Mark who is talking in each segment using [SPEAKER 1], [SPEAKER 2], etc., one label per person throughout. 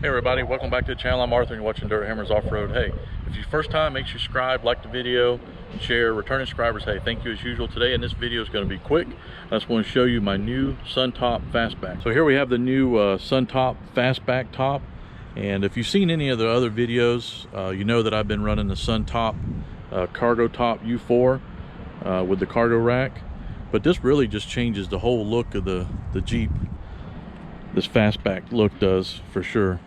[SPEAKER 1] Hey everybody, welcome back to the channel. I'm Arthur and you're watching Dirt Hammers Off-Road. Hey, if it's your first time, make sure you subscribe, like the video, share. Returning subscribers, hey, thank you as usual. Today in this video is going to be quick. I just want to show you my new Suntop Fastback. So here we have the new Suntop Fastback top. And if you've seen any of the other videos, you know that I've been running the Suntop Cargo Top U4 with the cargo rack. But this really just changes the whole look of the Jeep. This Fastback look does, for sure.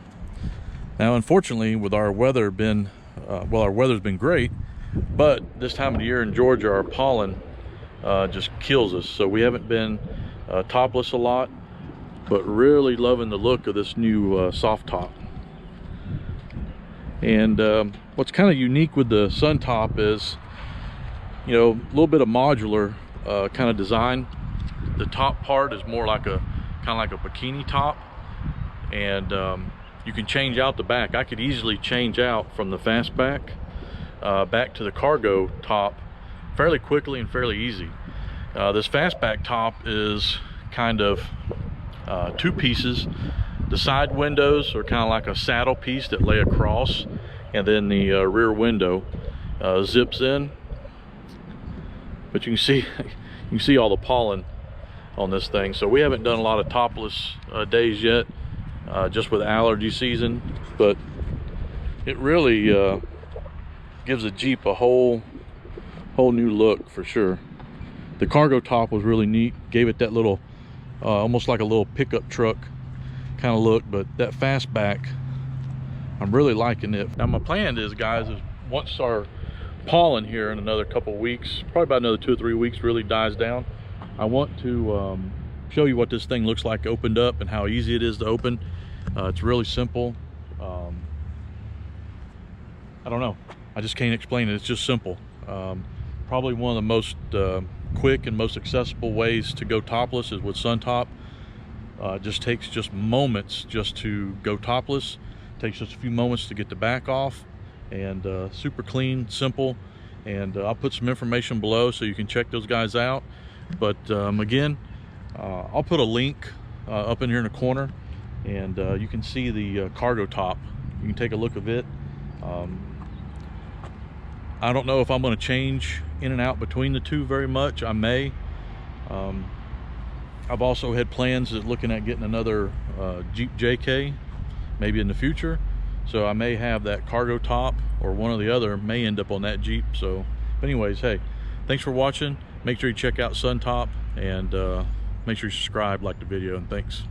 [SPEAKER 1] Now, unfortunately, with our weather our weather's been great, but this time of the year in Georgia, our pollen just kills us. So we haven't been topless a lot, but really loving the look of this new soft top. And what's kind of unique with the Suntop is, you know, a little bit of modular kind of design. The top part is more like a kind of like a bikini top, and you can change out the back. I could easily change out from the Fastback back to the cargo top fairly quickly and fairly easy. This Fastback top is kind of two pieces. The side windows are kind of like a saddle piece that lay across, and then the rear window zips in. But you can see all the pollen on this thing. So we haven't done a lot of topless days yet, just with allergy season, but it really gives the Jeep a whole new look for sure. The cargo top was really neat, gave it that little almost like a little pickup truck kind of look. But that Fastback, I'm really liking it. Now my plan is, guys, is once our pollen here in another couple weeks, probably about another 2 or 3 weeks, really dies down, I want to show you what this thing looks like opened up and how easy it is to open. It's really simple. I don't know, I just can't explain it. It's just simple. Probably one of the most quick and most accessible ways to go topless is with Suntop. It just takes just moments just to go topless. It takes just a few moments to get the back off, and super clean, simple. And I'll put some information below so you can check those guys out. But again, I'll put a link up in here in the corner, and you can see the cargo top. You can take a look of it. I don't know if I'm going to change in and out between the two very much. I may. I've also had plans of looking at getting another Jeep JK maybe in the future, so I may have that cargo top, or one or the other may end up on that Jeep. So anyways, hey, thanks for watching. Make sure you check out Suntop, and make sure you subscribe, like the video, and thanks.